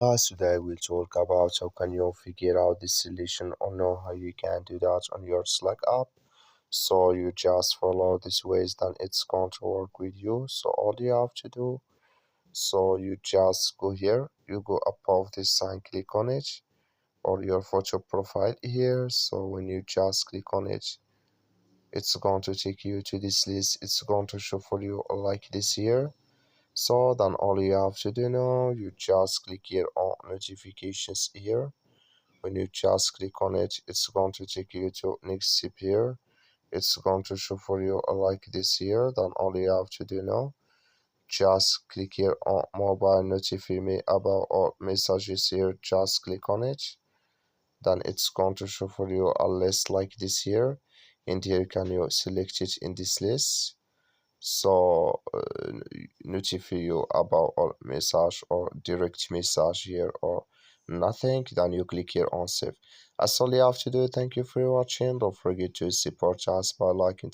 Today we'll talk about how can you figure out this solution or know how you can do that on your Slack app. So you just follow these ways, then it's going to work with you. So all you have to do, so you just go here, you go above this sign, click on it, or your photo profile here. So when you just click on it, it's going to take you to this list. It's going to show for you like this here. So then all you have to do now, you just click here on notifications here. When you just click on it, it's going to take you to next step here. It's going to show for you like this here. Then all you have to do now, just click here on mobile notify me about all messages here. Just click on it. Then it's going to show for you a list like this here. And here can you select it in this list. So notify you about all message or direct message here or nothing, then you click here on save. That's all you have to do. Thank you for watching. Don't forget to support us by liking